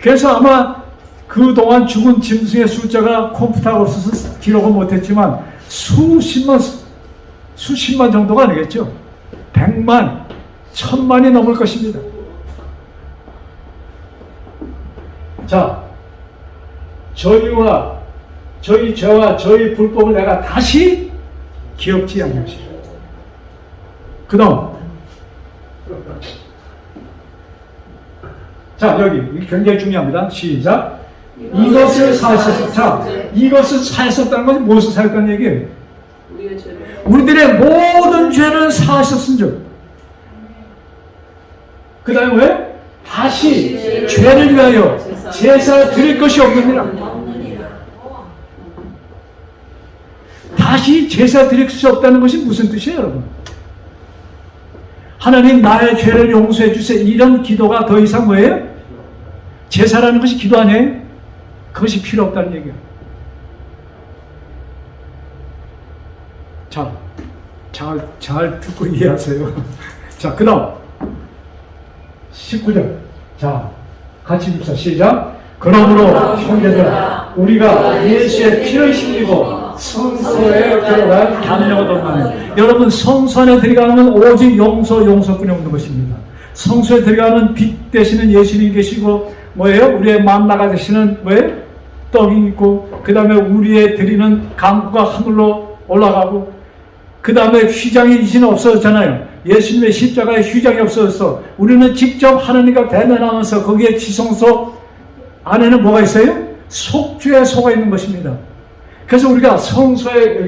그래서 아마 그동안 죽은 짐승의 숫자가 컴퓨터가 없어서 기록은 못했지만 수십만 정도가 아니겠죠. 100만, 1000만이 넘을 것입니다. 자, 저희 죄와 저희 불법을 내가 다시 기억지 않으시오. 그 다음 자 여기 굉장히 중요합니다. 시작. 이것을 사하셨다. 자, 이것을 사하셨다는 것이 무엇을 사했다는 얘기예요? 우리의 죄를. 우리들의 모든 죄를 사하셨은즉. 그 다음에 왜? 다시 죄를 위하여 제사 드릴 것이 없느니라. 다시 제사 드릴 수 없다는 것이 무슨 뜻이에요, 여러분? 하나님 나의 죄를 용서해 주세요. 이런 기도가 더 이상 뭐예요? 제사라는 것이 기도 아니에요? 그것이 필요 없다는 얘기예요. 자, 잘 듣고 이해하세요. 자, 그 다음 19절. 자, 같이 읽자. 시작. 그러므로 형제들아, 우리가 예수의 피를 힘입고 성소에 들어갈 담력을 얻나니. 여러분, 성소 안에 들어가면 오직 용서뿐이 없는 것입니다. 성소에 들어가면 빛 되시는 예수님 계시고 뭐예요? 우리의 만나가 되시는 뭐예요? 떡이 있고, 그 다음에 우리의 드리는 강구가 하늘로 올라가고, 그 다음에 휘장이 이제는 없어졌잖아요. 예수님의 십자가에 휘장이 없어졌어. 우리는 직접 하나님과 대면하면서 거기에 지성소 안에는 뭐가 있어요? 속죄에 속아 있는 것입니다. 그래서 우리가 성소에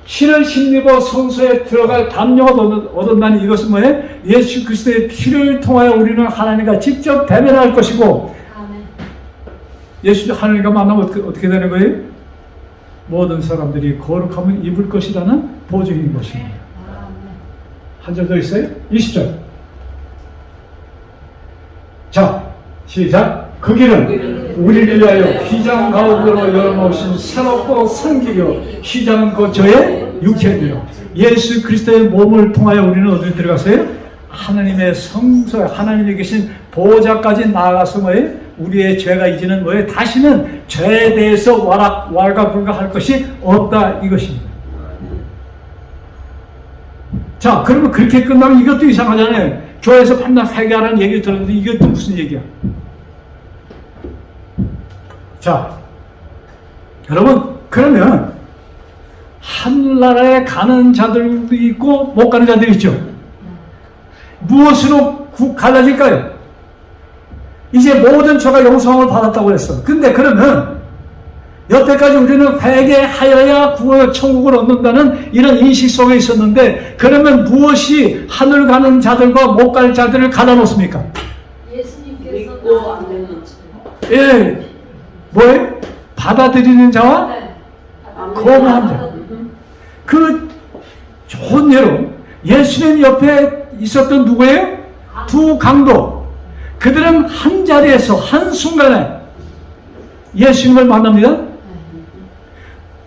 피를 힘입어 성소에 들어갈 담력을 얻었다니, 이것은 뭐예요? 예수 그리스도의 피를 통하여 우리는 하나님과 직접 대면할 것이고, 예수 하나님과 만나면 어떻게 되는 거예요? 모든 사람들이 거룩함을 입을 것이라는 보증인 것입니다. 한 절 더 있어요? 20절. 자, 시작. 그 길은 우리를 위하여 휘장 가운데로 열어놓으신 새롭고 성기요, 휘장은 곧 저의 육체니라. 예수 그리스도의 몸을 통하여 우리는 어디로 들어갔어요? 하나님의 성소에, 하나님이 계신 보좌까지 나아가서 뭐예요? 우리의 죄가 이제는 뭐예요? 다시는 죄에 대해서 왈가불가할 것이 없다, 이것입니다. 자, 그러면 그렇게 끝나면 이것도 이상하잖아요. 교회에서 밤낮 회개하라는 얘기를 들었는데 이것도 무슨 얘기야? 자, 여러분, 그러면 하늘나라에 가는 자들도 있고 못 가는 자들이 있죠. 무엇으로 갈라질까요? 이제 모든 죄가 용서함을 받았다고 했어. 근데 그러면 여태까지 우리는 회개하여야 구원 천국을 얻는다는 이런 인식 속에 있었는데, 그러면 무엇이 하늘 가는 자들과 못 갈 자들을 갈라놓습니까? 예수님께서 믿고 안 되는 죄. 예, 뭐예요? 받아들이는 자와 거부하는 자. 그 좋은 예로 예수님 옆에 있었던 누구예요? 두 강도. 그들은 한 자리에서 한순간에 예수님을 만납니다.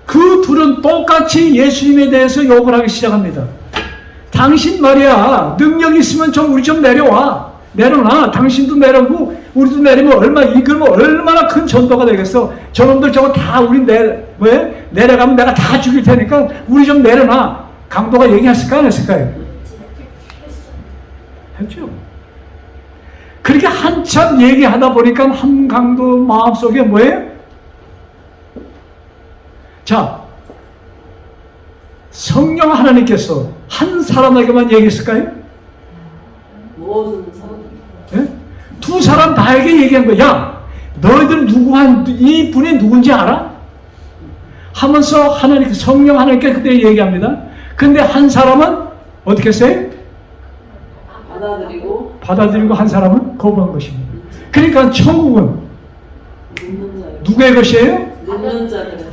그 둘은 똑같이 예수님에 대해서 욕을 하기 시작합니다. 당신 말이야, 능력 있으면 우리 좀 내려와. 내려놔. 당신도 내려오고 우리도 내리면 그러면 얼마나 큰 전도가 되겠어. 저놈들 저거 다 우리 내려가면 내가 다 죽일 테니까 우리 좀 내려놔. 강도가 얘기했을까 안 했을까요? 했죠. 그렇게 한참 얘기하다 보니까 한 강도 마음속에 뭐예요? 자, 성령 하나님께서 한 사람에게만 얘기했을까요? 모든 사람. 예? 두 사람 다에게 얘기한 거야. 야, 너희들 이 분이 누군지 알아? 하면서 성령 하나님께 그때 얘기합니다. 근데 한 사람은 어떻게 했어요? 받아들이고 한 사람은 거부한 것입니다. 그러니까 천국은 누구의 것이에요?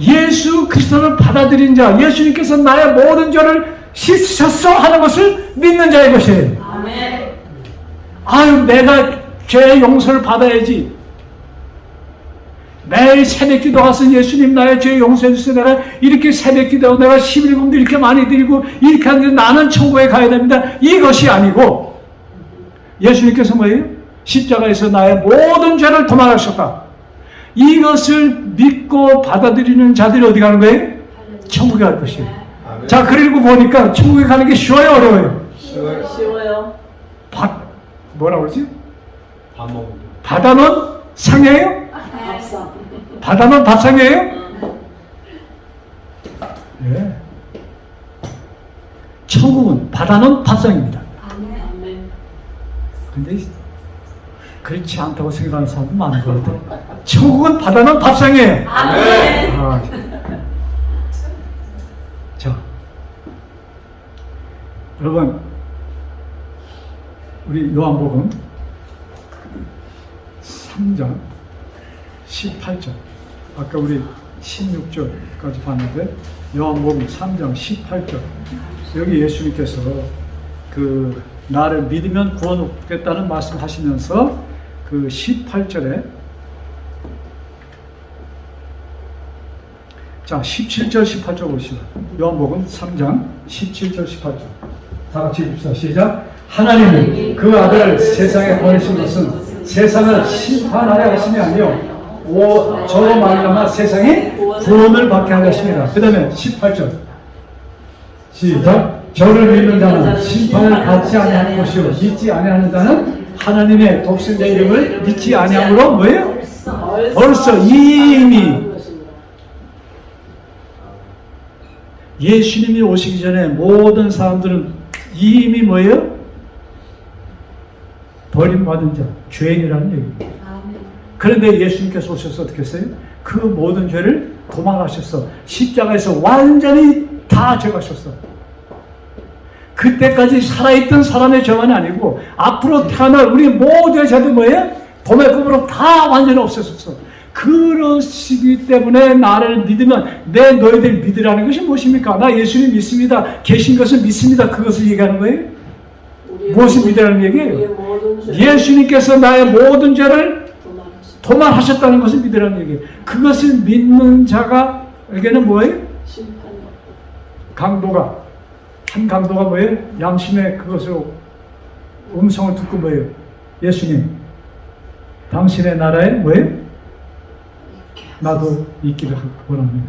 예수 그리스도를 받아들인 자, 예수님께서 나의 모든 죄를 씻으셨어 하는 것을 믿는 자의 것이에요. 아멘. 아유, 내가 죄의 용서를 받아야지. 매일 새벽 기도 가서 예수님 나의 죄 용서해 주세요. 내가 이렇게 새벽 기도하고 내가 11금도 이렇게 많이 드리고 이렇게 하는데 나는 천국에 가야 됩니다. 이것이 아니고 예수님께서 뭐예요? 십자가에서 나의 모든 죄를 도말하셨다. 이것을 믿고 받아들이는 자들이 어디 가는 거예요? 천국에 갈 것이에요. 아멘. 자, 그리고 보니까 천국에 가는 게 쉬워요, 어려워요? 쉬워요. 뭐라고 그러지? 밥 먹는 거. 바다는 상이에요? 밥상. 바다는 밥상이에요? 예. 천국은 바다는 밥상입니다. 아멘. 근데 그렇지 않다고 생각하는 사람도 많은 것 같아요. 천국은 바다는 밥상이에요. 아멘. 아, 자, 여러분, 우리 요한복음 3장 18절, 아까 우리 16절까지 봤는데 요한복음 3장 18절, 여기 예수님께서 그 나를 믿으면 구원 얻겠다는 말씀하시면서 그 18절에, 자 17절 18절 보시죠. 요한복음 3장 17절 18절 다 같이 읽읍시다. 시작. 하나님이 그 아들을 세상에 보내신 것은 세상을 심판하려 하심이 아니요 저로 말미암아 세상이 구원을 받게 하려 하심이라. 그 다음에 18절 시작. 저를 믿는 자는 심판을 받지 아니하는 것이요 믿지 아니하는 자는 하나님의 독생자 이름을 믿지 아니함으로 뭐예요? 벌써 이미 예수님이 오시기 전에 모든 사람들은 이미 뭐예요? 버림받은 자, 죄인이라는 얘기입니다. 그런데 예수님께서 오셔서 어떻게 했어요? 그 모든 죄를 도말하셨어. 십자가에서 완전히 다 죄가셨어. 그때까지 살아있던 사람의 죄만 아니고 앞으로 태어날 우리 모두의 죄도 뭐예요? 도매금으로 다 완전히 없어졌어. 그러시기 때문에 나를 믿으면 너희들 믿으라는 것이 무엇입니까? 나 예수님 믿습니다. 계신 것을 믿습니다. 그것을 얘기하는 거예요? 무엇을 믿으라는 얘기예요? 예수님께서 나의 모든 죄를 도말하셨다는 것을 믿으라는 얘기예요. 그것을 믿는 자가에게는 뭐예요? 강도가, 한 강도가 뭐예요? 양심의 그것으로 음성을 듣고 뭐예요? 예수님, 당신의 나라에 뭐예요? 나도 있기를 원합니다.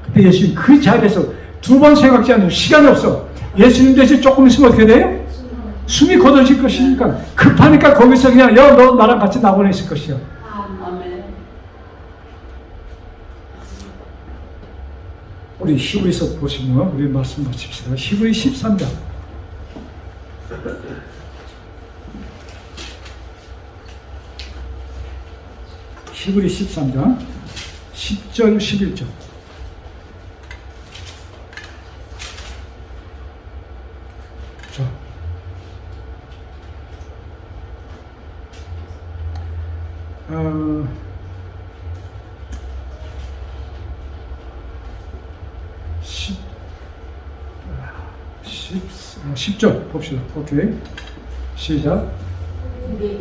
그때 예수님 그 자리에서 두 번 생각지 않는 시간이 없어. 예수님 대신 조금 있으면 어떻게 돼요? 숨이 거둬질 것이니까 급하니까 거기서 그냥 너 나랑 같이 낙원에 있을 것이야. 아멘. 우리 히브리서 보시면 우리 말씀 마칩시다. 히브리 13장 히브리 13장 10절 11절 자, 어, 10절 봅시다. 오케이. 시작.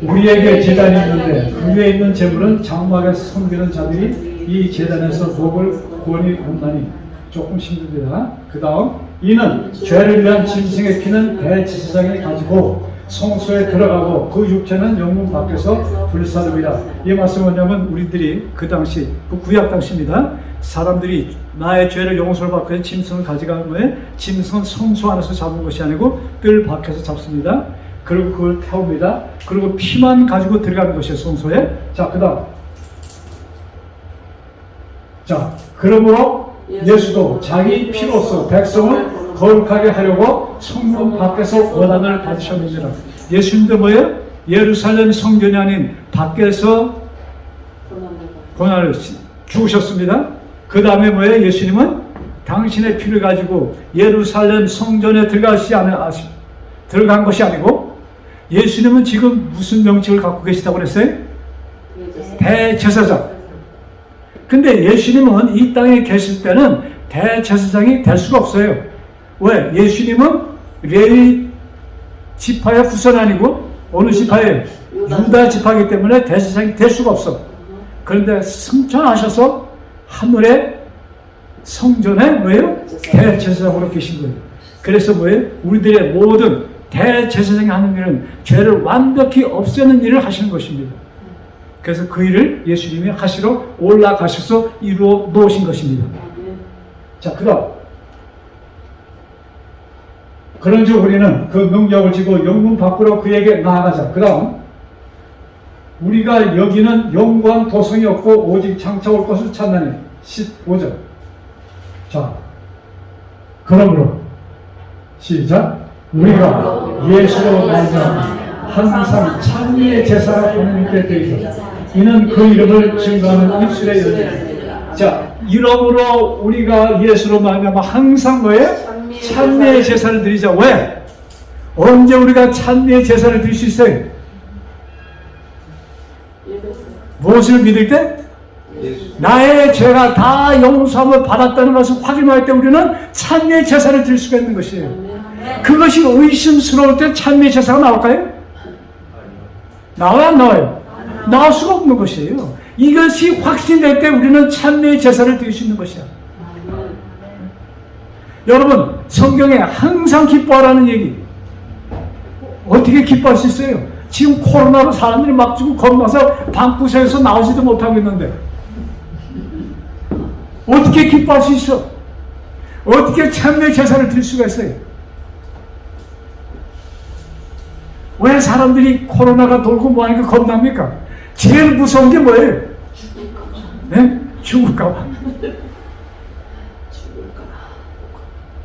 우리에게 제단이 있는데 그 위에 있는 제물은 장막에서 섬기는 자들이 이 제단에서 먹을 구원이 없나니 조금 힘듭니다. 그 다음 이는 죄를 위한 짐승의 피는 대제사장이 가지고 성소에 들어가고 그 육체는 영문 밖에서 불사릅니다. 이 말씀은 뭐냐면 우리들이 그 당시 그 구약 당시입니다. 사람들이 나의 죄를 용서를 받기 위해 짐승을 가져가는 거에 짐승은 성소 안에서 잡은 것이 아니고 뜰 밖에서 잡습니다. 그리고 그걸 태웁니다. 그리고 피만 가지고 들어가는 것이에요, 성소에. 자, 그 다음. 자, 그러므로 예수도 자기 피로서 백성을 거룩하게 하려고 성문 밖에서 원한을 받으셨느니라. 예수님도 뭐예요? 예루살렘 성전이 아닌 밖에서 고난을 죽으셨습니다. 그 다음에 뭐예요? 예수님은 당신의 피를 가지고 예루살렘 성전에 들어간 것이 아니고 예수님은 지금 무슨 명칭을 갖고 계시다고 그랬어요? 대제사장. 근데 예수님은 이 땅에 계실 때는 대제사장이 될 수가 없어요. 왜? 예수님은 레위 지파의 후손 아니고 어느 지파예요? 유다 지파이기 때문에 대제사장이 될 수가 없어. 그런데 승천하셔서 하늘의 성전에 뭐예요? 대제사장으로 계신 거예요. 그래서 뭐예요? 우리들의 모든 대제사장이 하는 일은 죄를 완벽히 없애는 일을 하시는 것입니다. 그래서 그 일을 예수님이 하시러 올라가셔서 이루어 놓으신 것입니다. 자, 그 다음. 그런즉 우리는 그 능력을 지고 영문 밖으로 그에게 나아가자. 그 다음. 우리가 여기는 영광 도성이 없고 오직 장차 올 것을 찾나니. 15절. 자, 그러므로 시작. 우리가 예수로 말미암아 항상 찬미의 제사가 하나님께 드리자. 이는 그 이름을 증거하는 입술의 열매. 자, 이러므로 우리가 예수로 말미암아 항상 뭐예요? 찬미의 제사를 드리자. 왜? 언제 우리가 찬미의 제사를 드릴 수 있어요? 무엇을 믿을 때? 나의 죄가 다 용서함을 받았다는 것을 확인할 때 우리는 찬미의 제사를 드릴 수가 있는 것이에요. 그것이 의심스러울 때 찬미의 제사가 나올까요? 나와요, 안 나와요? 나올 수가 없는 것이에요. 이것이 확신될 때 우리는 찬미의 제사를 드릴 수 있는 것이야. 여러분, 성경에 항상 기뻐하라는 얘기. 어떻게 기뻐할 수 있어요? 지금 코로나로 사람들이 막 죽고 겁나서 방구석에서 나오지도 못하고 있는데 어떻게 기뻐할 수 있어? 어떻게 찬미의 제사를 드릴 수가 있어요? 왜 사람들이 코로나가 돌고 뭐하니까 겁납니까? 제일 무서운 게 뭐예요? 네? 죽을까봐.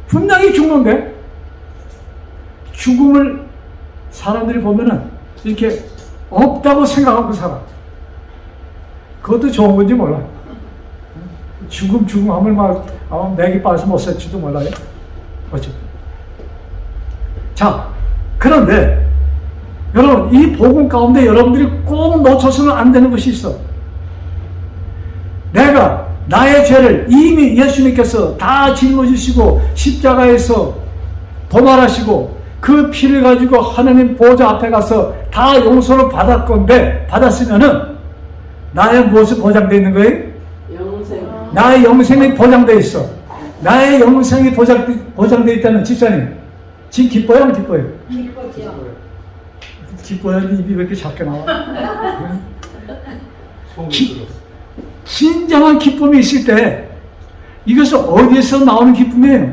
분명히 죽는데 죽음을 사람들이 보면은 이렇게 없다고 생각하고 살아. 그것도 좋은 건지 몰라. 죽음 하면 막 맥이 빠져서 못 살지도 몰라요. 어째? 자, 그런데 여러분, 이 복음 가운데 여러분들이 꼭 놓쳐서는 안 되는 것이 있어. 내가 나의 죄를 이미 예수님께서 다 짊어지시고 십자가에서 도말하시고 그 피를 가지고 하나님 보좌 앞에 가서 다 용서를 받았으면은 나의 무엇이 보장되어 있는 거예요? 영생. 나의 영생이 보장되어 있어. 나의 영생이 보장되어 있다는 집사님, 지금 기뻐요, 안 기뻐요? 기쁘죠. 기뻐야지 입이 왜 이렇게 작게 나와? 소문이 기- 들었어. 진정한 기쁨이 있을 때 이것은 어디에서 나오는 기쁨이에요?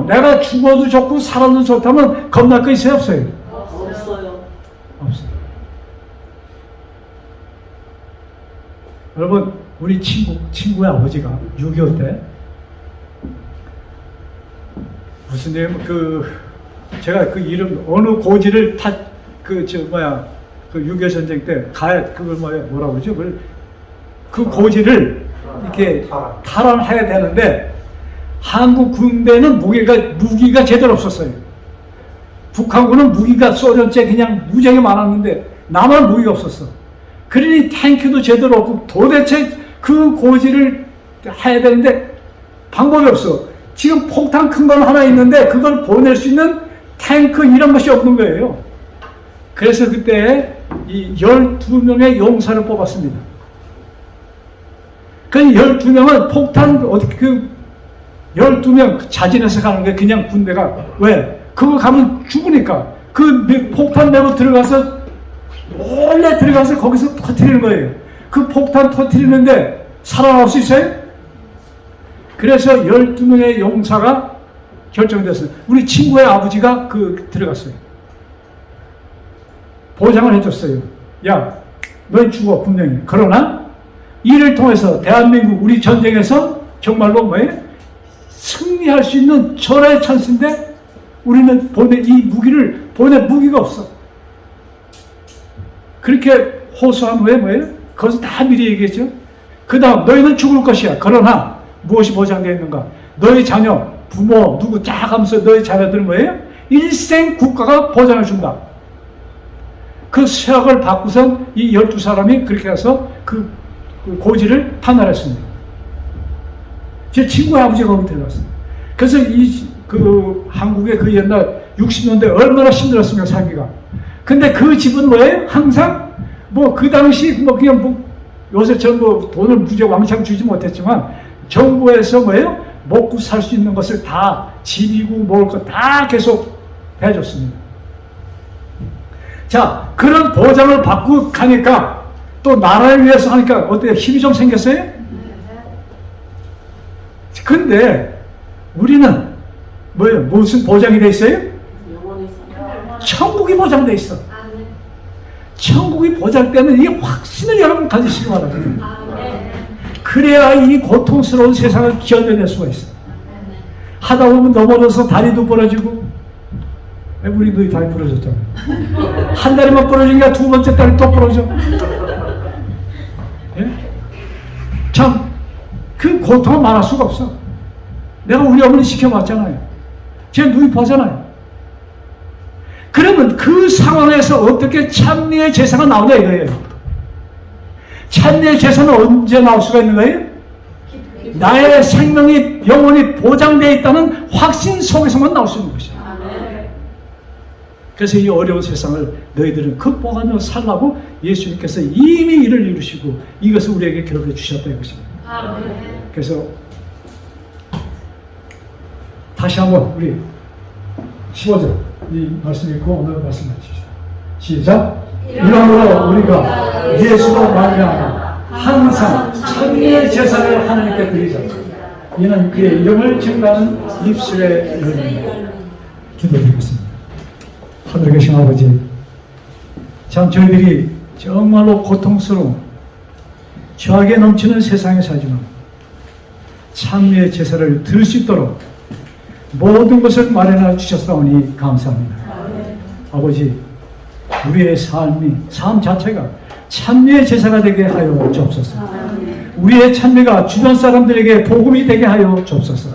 내가 죽어도 좋고 살아도 좋다면 겁날 거 있어요, 없어요? 없어요. 없어요. 여러분, 우리 친구의 아버지가 6.25 때 무슨 일, 제가 그 이름 어느 고지를 그 6.25 전쟁 때 그걸 뭐라고 그러죠? 그 고지를 이렇게 탈환해야 되는데 한국 군대는 무기가 제대로 없었어요. 북한군은 무기가 소련제 그냥 무지하게 많았는데 나만 무기가 없었어. 그러니 탱크도 제대로 없고 도대체 그 고지를 해야 되는데 방법이 없어. 지금 폭탄 큰 건 하나 있는데 그걸 보낼 수 있는 탱크 이런 것이 없는 거예요. 그래서 그때 이 12명의 용사를 뽑았습니다. 그 12명은 폭탄, 12명 자진해서 가는 게 그냥 군대가. 왜? 그거 가면 죽으니까. 그 폭탄 메고 들어가서, 몰래 들어가서 거기서 터뜨리는 거예요. 그 폭탄 터뜨리는데 살아날 수 있어요? 그래서 12명의 용사가 결정됐어요. 우리 친구의 아버지가 들어갔어요. 보장을 해줬어요. 야, 넌 죽어, 분명히. 그러나, 이를 통해서 대한민국 우리 전쟁에서 정말로 승리할 수 있는 전화의 찬스인데 우리는 이 무기를 보낼 무기가 없어. 그렇게 호소한 후에 그것은 다 미리 얘기했죠. 그 다음 너희는 죽을 것이야. 그러나 무엇이 보장되어 있는가? 너희 자녀, 부모, 누구 쫙 하면서 너희 자녀들은 뭐예요? 일생 국가가 보장해 준다. 그 수약을 받고서 이 12사람이 그렇게 해서 그 고지를 탄환했습니다. 제 친구의 아버지가 거기 들어갔어요. 그래서 한국의 그 옛날 60년대 얼마나 힘들었습니까, 살기가. 근데 그 집은 뭐예요? 항상 그 당시 그냥 요새처럼 돈을 무지하게 왕창 주지 못했지만 정부에서 먹고 살 수 있는 것을 다 집이고 먹을 것 다 계속 해줬습니다. 자, 그런 보장을 받고 가니까 또 나라를 위해서 하니까 어때요? 힘이 좀 생겼어요? 근데 우리는 무슨 보장이 돼 있어요? 영원히 살아. 천국이 보장돼 있어. 천국이 보장되는 이 확신을 여러분 가지시기 바랍니다. 그래야 이 고통스러운 세상을 견뎌낼 수가 있어. 하다 보면 넘어져서 다리도 부러지고, 우리 너희 다리 부러졌잖아. 한 다리만 부러진 게 두 번째 다리 또 부러져. 그 고통을 말할 수가 없어. 내가 우리 어머니 시켜봤잖아요. 제 누이포잖아요. 그러면 그 상황에서 어떻게 찬미의 제사가 나오냐 이거예요. 찬미의 제사는 언제 나올 수가 있는 거예요? 나의 생명이 영원히 보장되어 있다는 확신 속에서만 나올 수 있는 것이야. 그래서 이 어려운 세상을 너희들은 극복하며 살라고 예수님께서 이미 이를 이루시고 이것을 우리에게 기록해 주셨다 이것입니다. 그래서 다시 한번 우리 15절 이 말씀 읽고 오늘 말씀 마칩시다. 시작. 이러므로 우리가 예수로 말미암아 항상 찬미의 제사를 하나님께 드리자. 이는 그의 이름을 증거하는 입술의 열매입니다. 기도드리겠습니다. 하늘에 계신 아버지, 참 저희들이 정말로 고통스러운 죄악에 넘치는 세상에 살지만 찬미의 제사를 드릴 수 있도록 모든 것을 마련해 주셨사오니 감사합니다. 아버지, 우리의 삶 자체가 찬미의 제사가 되게 하여 주옵소서. 우리의 찬미가 주변 사람들에게 복음이 되게 하여 주옵소서.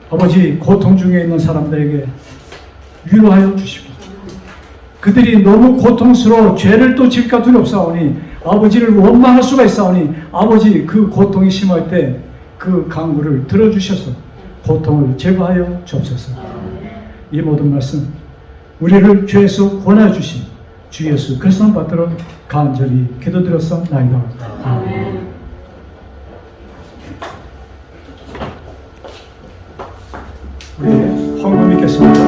아버지, 고통 중에 있는 사람들에게 위로하여 주시고 그들이 너무 고통스러워 죄를 또 질까 두렵사오니 아버지를 원망할 수가 있사오니 아버지 그 고통이 심할 때 그 간구를 들어주셔서 고통을 제거하여 주옵소서. 이 모든 말씀 우리를 죄에서 권하여 주신 주 예수 그리스도 받들어 간절히 기도드렸사옵나이다. 아멘. 우리 헌금 있겠습니다.